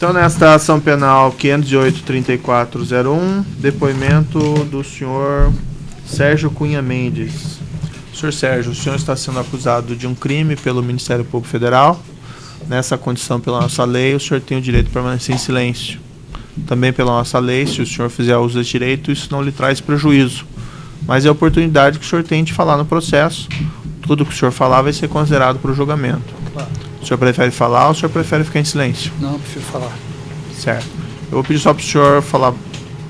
Então, nesta ação penal 508-3401, depoimento do senhor Sérgio Cunha Mendes. Senhor Sérgio, o senhor está sendo acusado de um crime pelo Ministério Público Federal. Nessa condição, pela nossa lei, o senhor tem o direito de permanecer em silêncio. Também pela nossa lei, se o senhor fizer uso desse direito, isso não lhe traz prejuízo. Mas é a oportunidade que o senhor tem de falar no processo. Tudo que o senhor falar vai ser considerado para o julgamento. Claro. O senhor prefere falar ou o senhor prefere ficar em silêncio? Não, eu prefiro falar. Certo. Eu vou pedir só para o senhor falar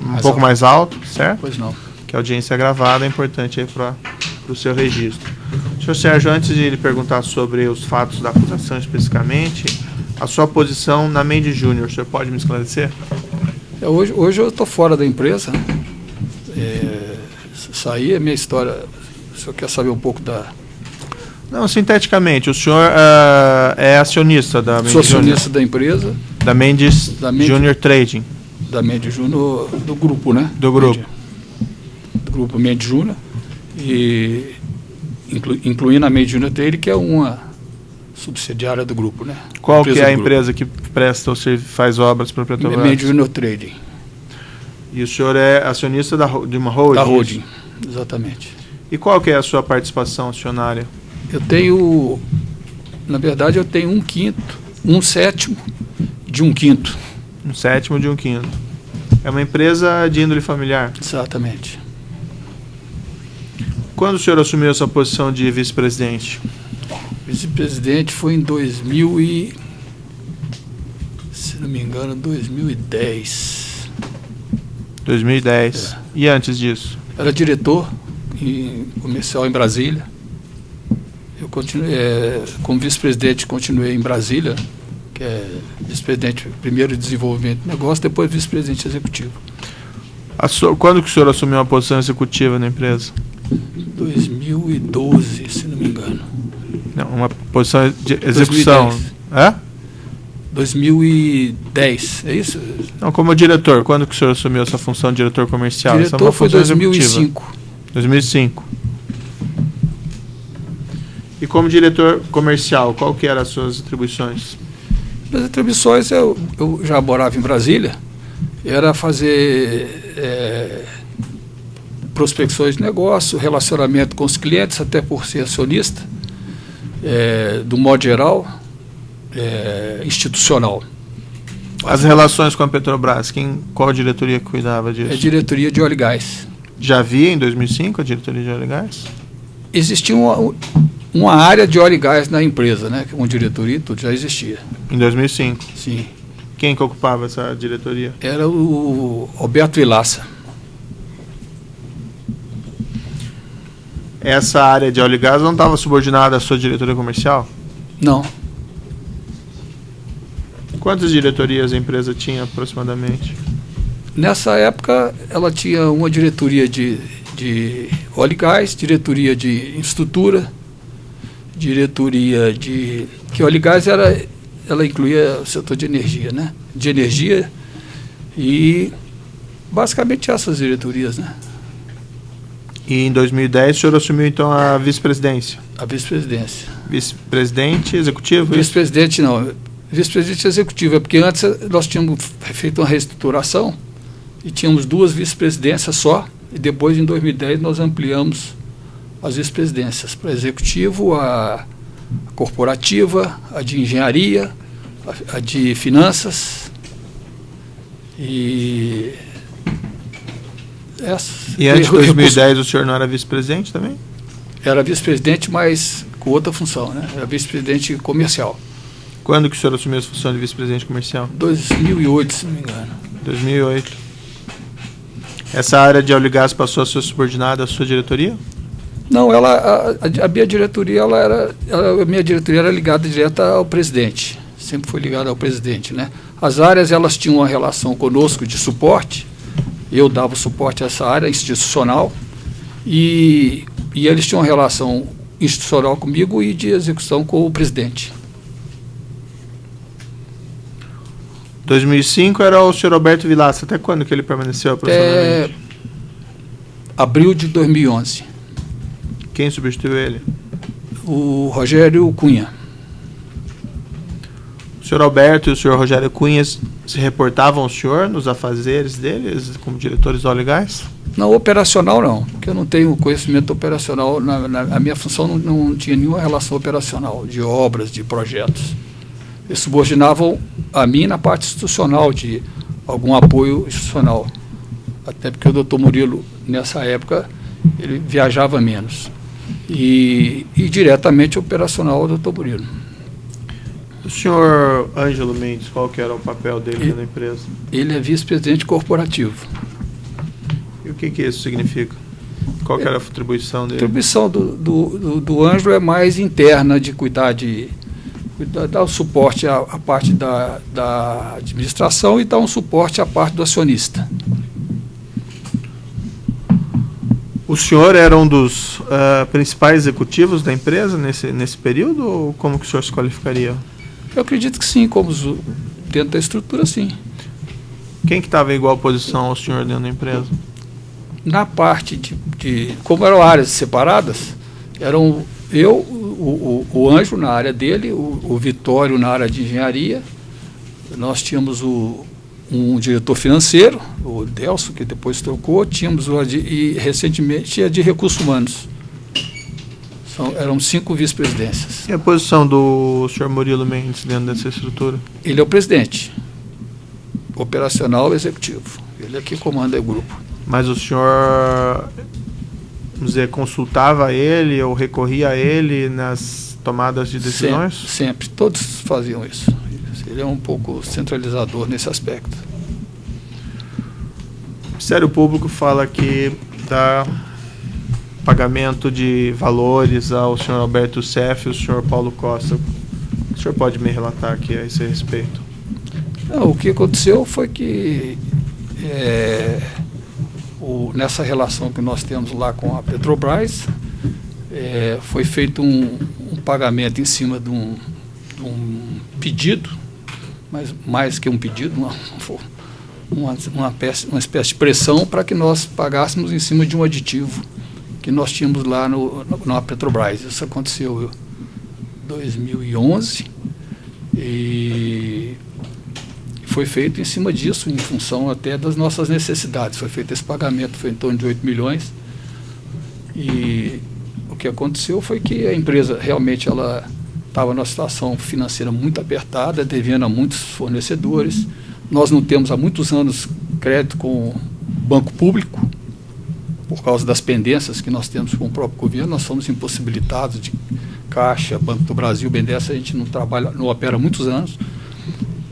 um pouco mais alto, certo? Pois não. Que a audiência é gravada, é importante aí para o seu registro. Senhor Sérgio, antes de lhe perguntar sobre os fatos da acusação especificamente, a sua posição na Mendes Júnior, o senhor pode me esclarecer? Hoje eu estou fora da empresa. Isso aí é minha história. O senhor quer saber um pouco da... Não, sinteticamente, o senhor é acionista da Mendes Sou acionista da empresa. Da Mendes Júnior Trading. Da Mendes Júnior, do grupo, né? Do grupo. Do grupo Mendes Júnior. E incluindo a Mendes Júnior Trading, que é uma subsidiária do grupo, né? Qual que é a empresa que presta ou faz obras para a Petrobras? Mendes Júnior Trading. E o senhor é acionista de uma holding? Da holding, exatamente. E qual que é a sua participação acionária? Eu tenho, na verdade, eu tenho 1/5, 1/7 de 1/5. 1/7 de 1/5. É uma empresa de índole familiar? Exatamente. Quando o senhor assumiu essa posição de vice-presidente? Vice-presidente foi em 2010. 2010. E antes disso? Era diretor comercial em Brasília. Eu continuei, como vice-presidente, continuei em Brasília, que é vice-presidente primeiro de desenvolvimento de negócio, depois vice-presidente executivo. Quando que o senhor assumiu uma posição executiva na empresa? 2012, se não me engano. Não, uma posição de execução. 2010. 2010, é isso? Não, como diretor, quando que o senhor assumiu essa função de diretor comercial? Diretor foi 2005. 2005. E como diretor comercial, qual que eram as suas atribuições? As atribuições, eu já morava em Brasília, era fazer prospecções de negócio, relacionamento com os clientes, até por ser acionista, do modo geral, institucional. As relações com a Petrobras, qual diretoria que cuidava disso? É a diretoria de óleo e gás. Já havia em 2005 a diretoria de óleo e gás? Existia uma área de óleo e gás na empresa, né? Com diretoria e tudo, já existia. Em 2005? Sim. Quem que ocupava essa diretoria? Era o Alberto Vilaça. Essa área de óleo e gás não estava subordinada à sua diretoria comercial? Não. Quantas diretorias a empresa tinha aproximadamente? Nessa época, ela tinha uma diretoria de óleo e gás, diretoria de infraestrutura, diretoria de... que óleo e gás ela incluía o setor de energia, né? De energia e basicamente essas diretorias, né? E em 2010 o senhor assumiu então a vice-presidência? A vice-presidência. Vice-presidente executivo? Vice-presidente não, vice-presidente executivo, é porque antes nós tínhamos feito uma reestruturação e tínhamos 2 vice-presidências só, e depois em 2010 nós ampliamos as vice-presidências para executivo, a corporativa, a de engenharia, a de finanças e essas. E antes de 2010 o senhor não era vice-presidente também? Era vice-presidente, mas com outra função, né? Era vice-presidente comercial. Quando que o senhor assumiu a função de vice-presidente comercial? 2008, se não me engano. 2008. Essa área de óleo e gás passou a ser subordinada à sua diretoria? Não, a minha diretoria, a minha diretoria era ligada direta ao presidente. Sempre foi ligada ao presidente, né? As áreas, elas tinham uma relação conosco de suporte. Eu dava suporte a essa área institucional e eles tinham uma relação institucional comigo e de execução com o presidente. 2005 era o senhor Alberto Vilaça. Até quando que ele permaneceu aproximadamente? Abril de 2011. Quem substituiu ele? O Rogério Cunha. O senhor Alberto e o senhor Rogério Cunha se reportavam ao senhor nos afazeres deles, como diretores do óleo e gás? Não, operacional não, porque eu não tenho conhecimento operacional, a minha função não tinha nenhuma relação operacional, de obras, de projetos. Eles subordinavam a mim na parte institucional, de algum apoio institucional. Até porque o doutor Murilo, nessa época, ele viajava menos. E diretamente operacional o doutor Murilo. O senhor Ângelo Mendes, qual que era o papel dele na empresa? Ele é vice-presidente corporativo. E o que isso significa? Qual que era a atribuição dele? A atribuição do Ângelo é mais interna, de cuidar dar o suporte à parte da administração e dar um suporte à parte do acionista. O senhor era um dos principais executivos da empresa nesse período, ou como que o senhor se qualificaria? Eu acredito que sim, dentro da estrutura, sim. Quem que estava em igual posição ao senhor dentro da empresa? Na parte como eram áreas separadas, eram o Ângelo na área dele, o Vitório na área de engenharia, nós tínhamos um diretor financeiro, o Delso, que depois trocou, tínhamos e recentemente a de recursos humanos. Eram 5 vice-presidências. E a posição do senhor Murilo Mendes dentro dessa estrutura? Ele é o presidente, operacional executivo. Ele é que comanda o grupo. Mas o senhor, vamos dizer, consultava ele ou recorria a ele nas tomadas de decisões? Sempre. Todos faziam isso. Ele é um pouco centralizador nesse aspecto. O Ministério Público fala que dá pagamento de valores ao senhor Alberto Seff e ao senhor Paulo Costa. O senhor pode me relatar aqui a esse respeito? Não, o que aconteceu foi que nessa relação que nós temos lá com a Petrobras, foi feito um pagamento em cima de um pedido, mas mais que um pedido, uma espécie de pressão para que nós pagássemos em cima de um aditivo que nós tínhamos lá na Petrobras. Isso aconteceu em 2011 e foi feito em cima disso, em função até das nossas necessidades. Foi feito esse pagamento, foi em torno de 8 milhões. E o que aconteceu foi que a empresa realmente ela estava numa situação financeira muito apertada, devendo a muitos fornecedores. Nós não temos há muitos anos crédito com o banco público, por causa das pendências que nós temos com o próprio governo. Nós somos impossibilitados de Caixa, Banco do Brasil, BNDES, a gente não opera há muitos anos.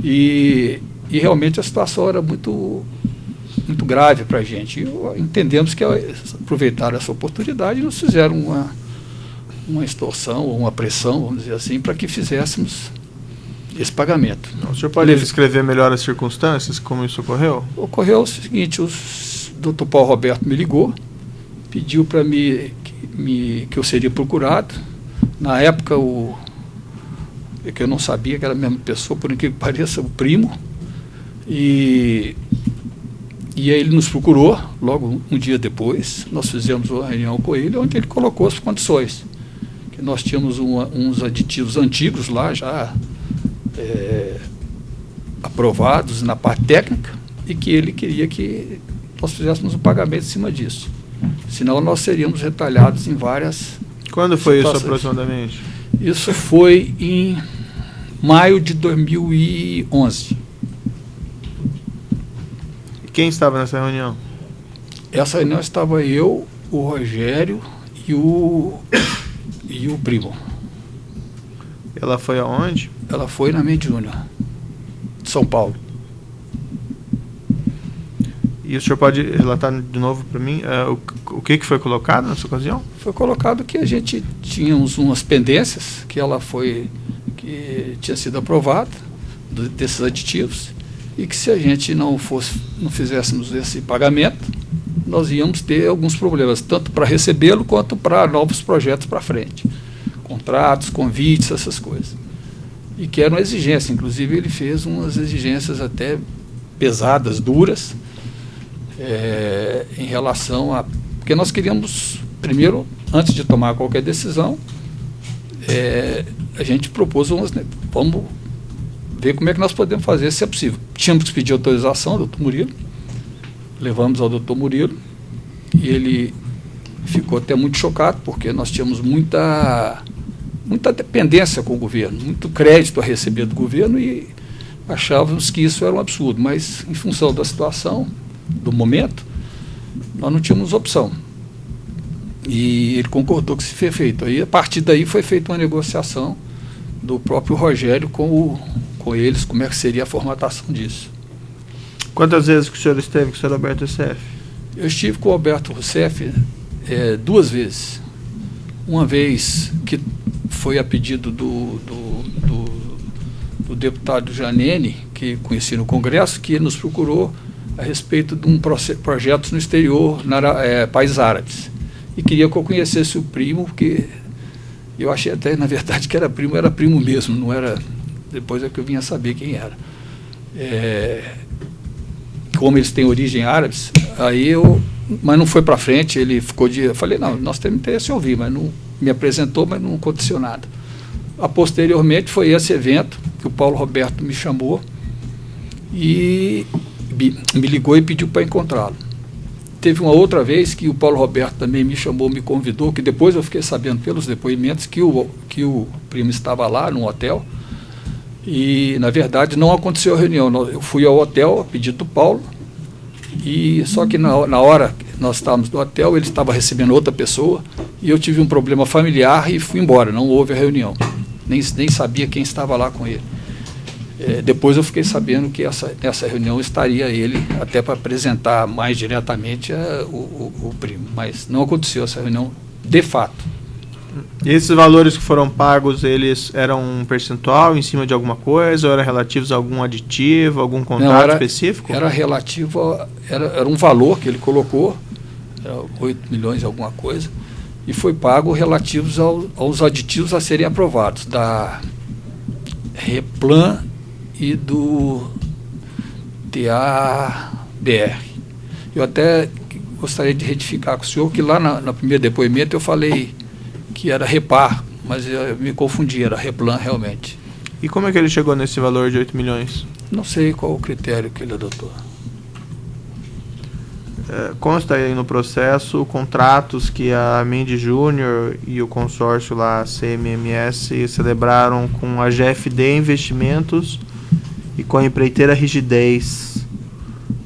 E realmente a situação era muito, muito grave para a gente. E entendemos que aproveitaram essa oportunidade e nos fizeram uma extorsão ou uma pressão, vamos dizer assim, para que fizéssemos esse pagamento. O senhor pode descrever melhor as circunstâncias, como isso ocorreu? Ocorreu o seguinte: o doutor Paulo Roberto me ligou, pediu para que eu seria procurado. Na época, que eu não sabia que era a mesma pessoa, por incrível que pareça, o primo. E aí ele nos procurou, logo um dia depois, nós fizemos uma reunião com ele, onde ele colocou as condições. Que nós tínhamos uns aditivos antigos lá, já aprovados na parte técnica, e que ele queria que nós fizéssemos um pagamento em cima disso. Senão nós seríamos retalhados em várias Quando foi situações. isso aproximadamente? Isso foi em maio de 2011. E quem estava nessa reunião? Essa reunião estava eu, o Rogério e o primo. Ela foi aonde? Ela foi na Mediúna, de São Paulo. E o senhor pode relatar de novo para mim o que foi colocado nessa ocasião? Foi colocado que a gente tinha umas pendências, que tinha sido aprovada, desses aditivos, e que se a gente não fizéssemos esse pagamento, nós íamos ter alguns problemas, tanto para recebê-lo quanto para novos projetos para frente. Contratos, convites, essas coisas. E que era uma exigência, inclusive ele fez umas exigências até pesadas, duras, em relação a... Porque nós queríamos, primeiro, antes de tomar qualquer decisão, a gente propôs vamos ver como é que nós podemos fazer, se é possível. Tínhamos que pedir autorização ao doutor Murilo, levamos ao doutor Murilo, e ele ficou até muito chocado, porque nós tínhamos muita dependência com o governo, muito crédito a receber do governo, e achávamos que isso era um absurdo, mas em função da situação, do momento, nós não tínhamos opção. E ele concordou que se foi feito. Aí, a partir daí foi feita uma negociação do próprio Rogério com eles, como é que seria a formatação disso. Quantas vezes que o senhor esteve com o senhor Alberto Rousseff? Eu estive com o Alberto Rousseff 2 vezes. Uma vez que foi a pedido do deputado Janene, que conheci no Congresso, que nos procurou a respeito de projetos no exterior, países árabes. E queria que eu conhecesse o primo, porque eu achei até, na verdade, que era primo mesmo, não era. Depois é que eu vinha saber quem era. Como eles têm origem árabes, mas não foi para frente, ele ficou eu falei, não, nós temos interesse em ouvir, mas não me apresentou, mas não aconteceu nada. Posteriormente foi esse evento que o Paulo Roberto me chamou e me ligou e pediu para encontrá-lo. Teve uma outra vez que o Paulo Roberto também me chamou, me convidou, que depois eu fiquei sabendo pelos depoimentos que o primo estava lá no hotel e, na verdade, não aconteceu a reunião. Eu fui ao hotel a pedido do Paulo, e só que na hora que nós estávamos no hotel, ele estava recebendo outra pessoa e eu tive um problema familiar e fui embora, não houve a reunião. Nem sabia quem estava lá com ele. Depois eu fiquei sabendo que nessa reunião estaria ele, até para apresentar mais diretamente o primo, mas não aconteceu essa reunião de fato. E esses valores que foram pagos, eles eram um percentual em cima de alguma coisa, ou eram relativos a algum aditivo, algum contrato específico? Era relativo, era um valor que ele colocou, 8 milhões alguma coisa, e foi pago relativos aos aditivos a serem aprovados, da Replan e do TABR. Eu até gostaria de retificar com o senhor que lá no primeiro depoimento eu falei que era Repar, mas eu me confundi, era Replan realmente. E como é que ele chegou nesse valor de 8 milhões? Não sei qual o critério que ele adotou. Consta aí no processo contratos que a Mendes Júnior e o consórcio lá, CMMS, celebraram com a GFD Investimentos e com a empreiteira Rigidez,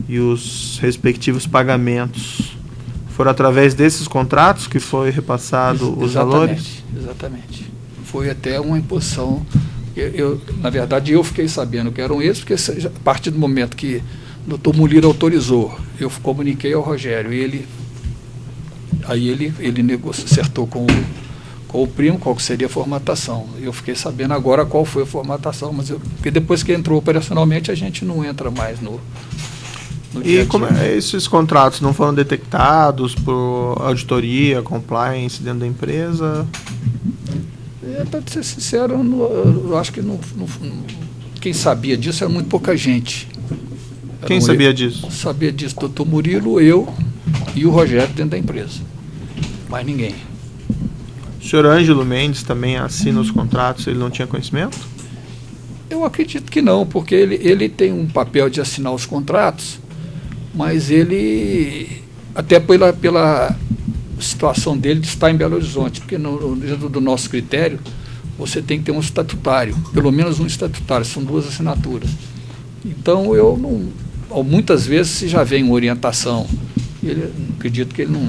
e os respectivos pagamentos foram através desses contratos que foi repassado os valores? Exatamente. Foi até uma imposição. Na verdade, eu fiquei sabendo que eram esses, porque a partir do momento que o doutor Murilo autorizou, eu comuniquei ao Rogério, e ele acertou com o primo qual que seria a formatação. Eu fiquei sabendo agora qual foi a formatação, porque depois que entrou operacionalmente, a gente não entra mais no dia a dia. E como esses contratos não foram detectados por auditoria, compliance dentro da empresa? Para ser sincero, eu acho que quem sabia disso era muito pouca gente. Quem sabia disso? Sabia disso, doutor Murilo, eu e o Rogério dentro da empresa. Mais ninguém. O senhor Ângelo Mendes também assina os contratos, ele não tinha conhecimento? Eu acredito que não, porque ele tem um papel de assinar os contratos, mas ele, até pela situação dele de estar em Belo Horizonte, porque dentro do nosso critério, você tem que ter um estatutário, pelo menos um estatutário, são 2 assinaturas. Então, eu não... Muitas vezes se já vem uma orientação, acredito que ele não...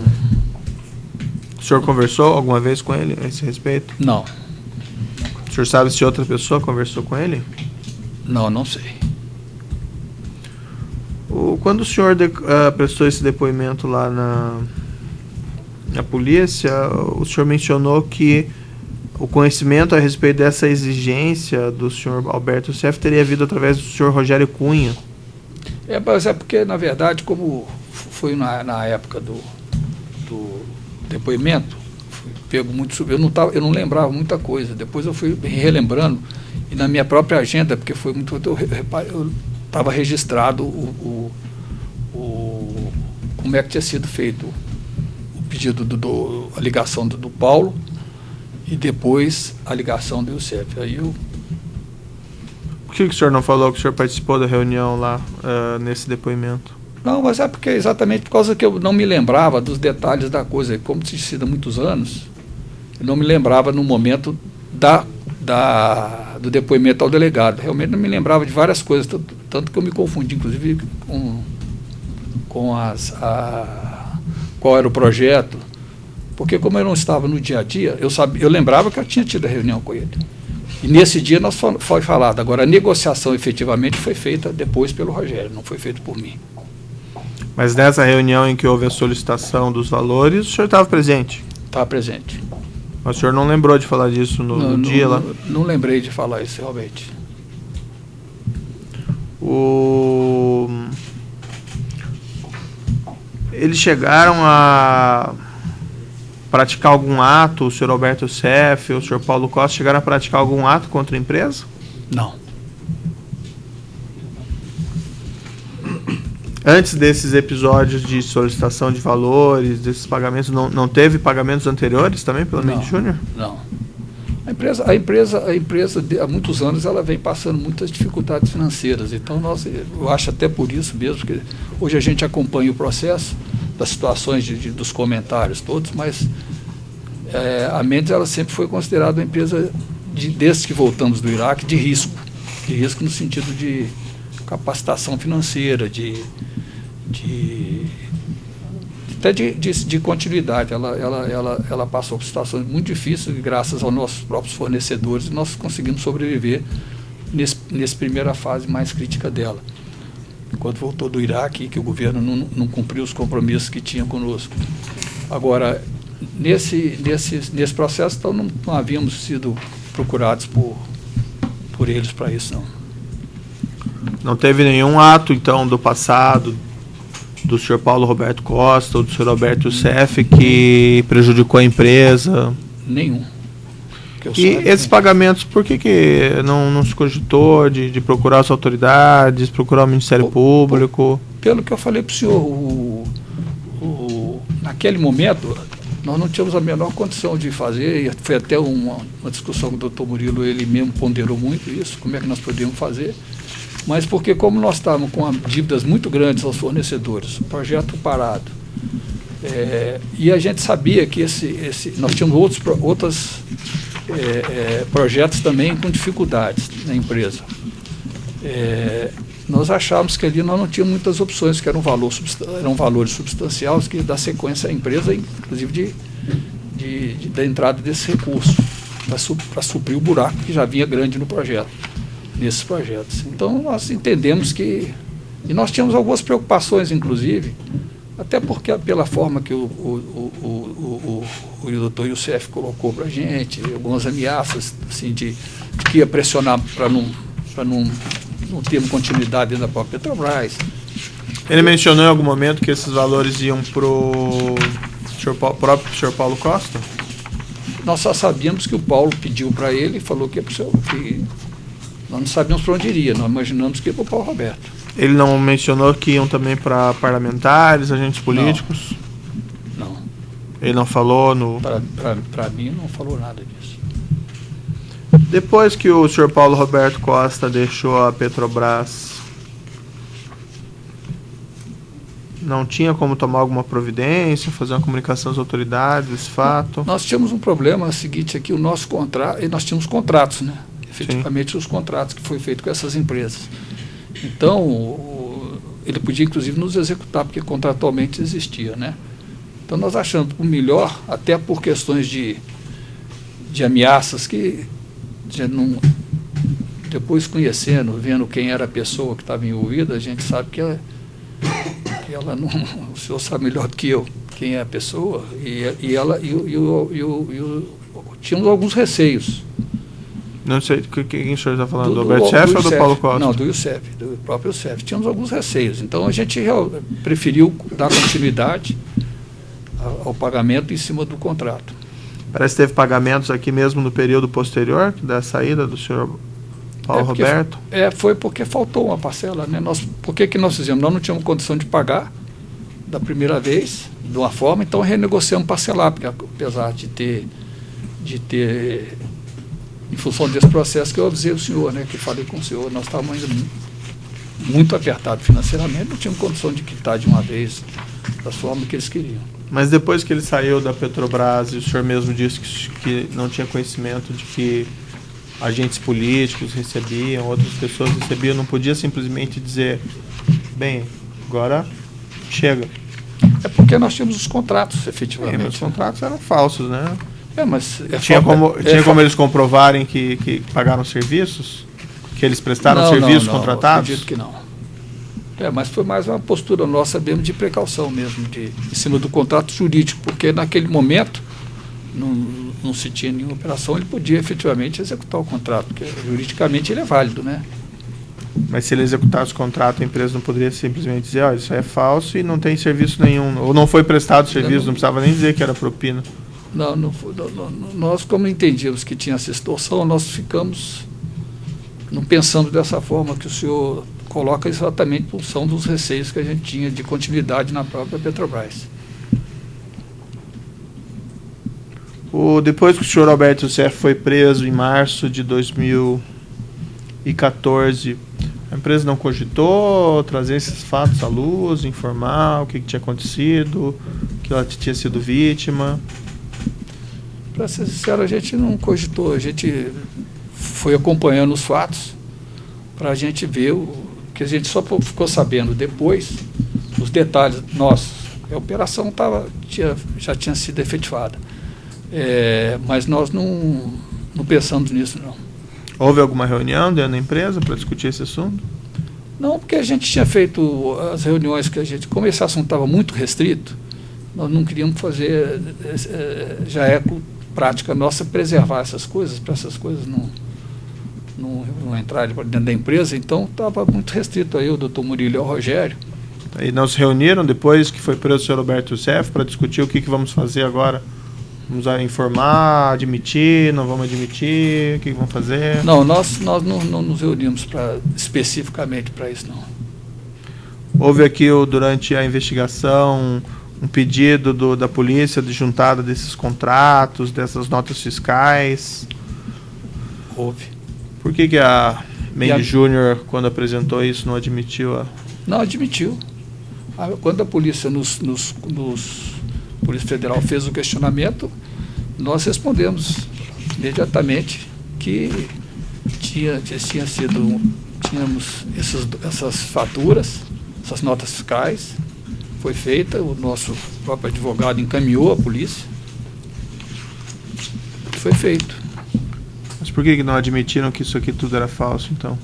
O senhor conversou alguma vez com ele a esse respeito? Não. O senhor sabe se outra pessoa conversou com ele? Não sei. Quando o senhor prestou esse depoimento lá na polícia, o senhor mencionou que o conhecimento a respeito dessa exigência do senhor Alberto Rousseff teria vindo através do senhor Rogério Cunha. Mas é porque, na verdade, como foi na época do depoimento, fui pego muito eu não lembrava muita coisa. Depois eu fui relembrando, e na minha própria agenda, porque foi muito... Eu estava registrado como é que tinha sido feito o pedido, a ligação do Paulo, e depois a ligação do Youssef. Aí que o senhor não falou que o senhor participou da reunião lá, nesse depoimento? Não, mas é porque exatamente por causa que eu não me lembrava dos detalhes da coisa. Como tinha sido há muitos anos, eu não me lembrava no momento do depoimento ao delegado. Realmente não me lembrava de várias coisas, tanto que eu me confundi, inclusive, com qual era o projeto. Porque como eu não estava no dia a dia, eu lembrava que eu tinha tido a reunião com ele. E nesse dia foi falado. Agora, a negociação efetivamente foi feita depois pelo Rogério, não foi feita por mim. Mas nessa reunião em que houve a solicitação dos valores, o senhor estava presente? Estava presente. Mas o senhor não lembrou de falar disso no dia lá? Não lembrei de falar isso, realmente. Eles chegaram a praticar algum ato, o senhor Alberto Seff, o senhor Paulo Costa, chegaram a praticar algum ato contra a empresa? Não. Antes desses episódios de solicitação de valores, desses pagamentos, não teve pagamentos anteriores também pelo Mendes Júnior? Não. A empresa, há muitos anos, ela vem passando muitas dificuldades financeiras. Então, eu acho até por isso mesmo, que hoje a gente acompanha o processo das situações dos comentários todos, mas a Mendes, ela sempre foi considerada uma empresa, desde que voltamos do Iraque, de risco no sentido de capacitação financeira, até de continuidade. Ela passou por situações muito difíceis e graças aos nossos próprios fornecedores nós conseguimos sobreviver nessa primeira fase mais crítica dela. Enquanto voltou do Iraque, que o governo não cumpriu os compromissos que tinha conosco. Agora, nesse processo, então, não havíamos sido procurados por eles para isso, não. Não teve nenhum ato, então, do passado, do senhor Paulo Roberto Costa ou do senhor Alberto Seff, que prejudicou a empresa? Nenhum. E esses pagamentos, por que não se cogitou de procurar as autoridades, procurar o Ministério Público? Pelo que eu falei para o senhor, naquele momento, nós não tínhamos a menor condição de fazer, e foi até uma discussão com o doutor Murilo, ele mesmo ponderou muito isso, como é que nós podíamos fazer. Mas porque como nós estávamos com dívidas muito grandes aos fornecedores, o projeto parado, e a gente sabia que nós tínhamos outros projetos também com dificuldades na empresa. Nós achávamos que ali nós não tínhamos muitas opções, que eram valores substanciais que dá sequência à empresa, inclusive da entrada desse recurso, para suprir o buraco que já vinha grande no projeto. Nesses projetos. Então, nós entendemos que... E nós tínhamos algumas preocupações, inclusive, até porque pela forma que o doutor Youssef colocou para a gente, algumas ameaças assim, de que ia pressionar para não termos continuidade dentro da própria Petrobras. Ele mencionou em algum momento que esses valores iam para o próprio senhor Paulo Costa? Nós só sabíamos que o Paulo pediu para ele e falou que nós não sabíamos para onde iria, nós imaginamos que ia para o Paulo Roberto. Ele não mencionou que iam também para parlamentares, agentes políticos? Não. Ele não falou no... Para mim, não falou nada disso. Depois que o senhor Paulo Roberto Costa deixou a Petrobras, não tinha como tomar alguma providência, fazer uma comunicação às autoridades desse fato? Nós tínhamos um problema seguinte aqui, o nosso contrato, e nós tínhamos contratos, né? Efetivamente, sim, os contratos que foi feito com essas empresas. Então, ele podia, inclusive, nos executar, porque contratualmente existia, né? Então, nós achamos o melhor, até por questões de ameaças que, depois conhecendo, vendo quem era a pessoa que estava envolvida, a gente sabe que ela não... O senhor sabe melhor do que eu quem é a pessoa, tínhamos alguns receios. Não sei quem o senhor está falando, do Alberto Seff ou do Paulo Costa? Não, do Youssef, do próprio Youssef. Tínhamos alguns receios. Então, a gente preferiu dar continuidade ao pagamento em cima do contrato. Parece que teve pagamentos aqui mesmo no período posterior da saída do senhor Paulo Roberto? Foi porque faltou uma parcela, né? Por que nós fizemos? Nós não tínhamos condição de pagar da primeira vez, de uma forma, então renegociamos parcelar, porque apesar de ter em função desse processo que eu avisei o senhor, né, que falei com o senhor, nós estávamos ainda muito apertados financeiramente, não tínhamos condição de quitar de uma vez da forma que eles queriam. Mas depois que ele saiu da Petrobras, e o senhor mesmo disse que não tinha conhecimento de que agentes políticos recebiam, outras pessoas recebiam, não podia simplesmente dizer, bem, agora chega. É porque nós tínhamos os contratos, efetivamente. Mas os contratos eram falsos, né? Mas tinha como eles comprovarem que pagaram serviços? Que eles prestaram serviços contratados? Eu acredito que não. Mas foi mais uma postura nossa mesmo de precaução mesmo, em cima do contrato jurídico, porque naquele momento não se tinha nenhuma operação, ele podia efetivamente executar o contrato, porque juridicamente ele é válido, né? Mas se ele executasse o contrato, a empresa não poderia simplesmente dizer, ó, isso é falso e não tem serviço nenhum, ou não foi prestado serviço, não precisava nem dizer que era propina. Não foi, nós, como entendíamos que tinha essa extorsão, nós ficamos não pensando dessa forma que o senhor coloca, exatamente por função dos receios que a gente tinha de continuidade na própria Petrobras. Depois que o senhor Alberto Youssef foi preso em março de 2014, a empresa não cogitou trazer esses fatos à luz, informar o que tinha acontecido, que ela tinha sido vítima? Para ser sincero, a gente não cogitou, a gente foi acompanhando os fatos para a gente ver que a gente só ficou sabendo depois os detalhes nossos. A operação já tinha sido efetivada, mas nós não pensamos nisso, não. Houve alguma reunião dentro da empresa para discutir esse assunto? Não, porque a gente tinha feito as reuniões como esse assunto estava muito restrito, nós não queríamos fazer, já é prática nossa preservar essas coisas, para essas coisas não entrarem para dentro da empresa, então estava muito restrito aí o doutor Murilo e o Rogério. E não se reuniram depois que foi preso o senhor Alberto Youssef para discutir o que vamos fazer agora? Vamos informar, admitir, não vamos admitir, o que vamos fazer? Não, nós não nos reunimos especificamente para isso, não. Houve aqui, durante a investigação, um pedido da polícia de juntada desses contratos, dessas notas fiscais? Houve. Por que a Mendes Júnior, quando apresentou isso, não admitiu? Não admitiu. Quando a polícia Polícia Federal fez o questionamento, nós respondemos imediatamente que tínhamos essas faturas, essas notas fiscais, foi feita, o nosso próprio advogado encaminhou à polícia, foi feito. Mas por que não admitiram que isso aqui tudo era falso, então?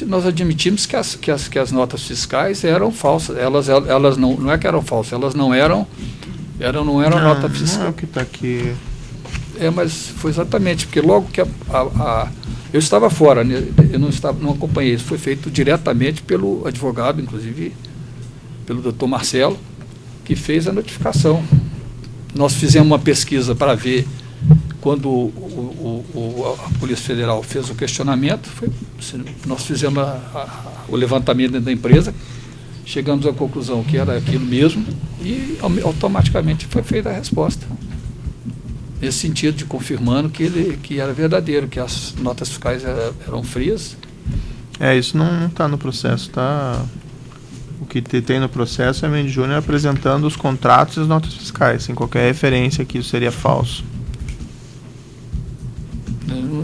Nós admitimos que as notas fiscais eram falsas. Elas não é que eram falsas, elas não eram nota fiscal. Não é o que está aqui. Mas foi exatamente, porque logo que eu estava fora, né, eu não acompanhei isso, foi feito diretamente pelo advogado, inclusive pelo doutor Marcelo, que fez a notificação. Nós fizemos uma pesquisa para ver quando a Polícia Federal fez o questionamento, nós fizemos o levantamento dentro da empresa, chegamos à conclusão que era aquilo mesmo e automaticamente foi feita a resposta. Nesse sentido de confirmando que era verdadeiro, que as notas fiscais eram frias. Isso não está no processo, tá? O que tem no processo é a Mendes Júnior apresentando os contratos e as notas fiscais, sem qualquer referência que isso seria falso.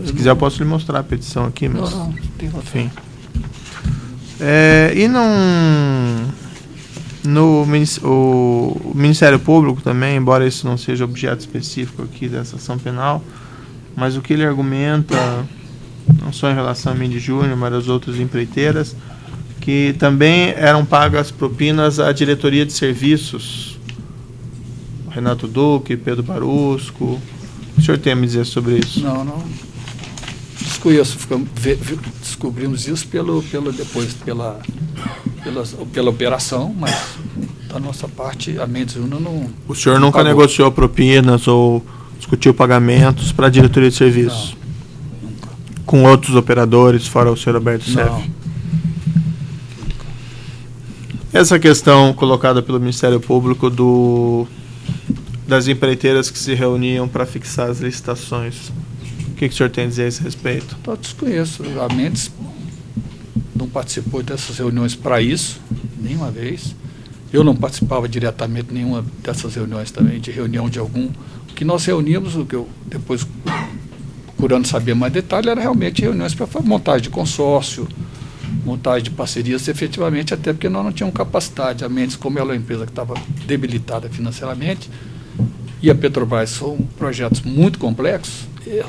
Se quiser eu posso lhe mostrar a petição aqui, mas... Não tem outra. Enfim. E o Ministério Público também, embora isso não seja objeto específico aqui dessa ação penal, mas o que ele argumenta, não só em relação a Mendes Júnior, mas às outras empreiteiras, que também eram pagas propinas à diretoria de serviços, Renato Duque, Pedro Barusco. O senhor tem a me dizer sobre isso? Não desconheço, descobrimos isso pela operação, mas da nossa parte a Mendes Júnior não... O senhor nunca negociou propinas ou discutiu pagamentos para a diretoria de serviços? Não, nunca. Com outros operadores, fora o senhor Alberto Youssef? Não. Essa questão colocada pelo Ministério Público das empreiteiras que se reuniam para fixar as licitações. O que o senhor tem a dizer a esse respeito? Eu desconheço. A Mendes não participou dessas reuniões para isso, nenhuma vez. Eu não participava diretamente de nenhuma dessas reuniões também, de reunião de algum. O que nós reuníamos, o que eu depois, procurando saber mais detalhe, era realmente reuniões para montagem de consórcio, montagem de parcerias, efetivamente, até porque nós não tínhamos capacidade. A Mendes, como ela é uma empresa que estava debilitada financeiramente, e a Petrobras são projetos muito complexos,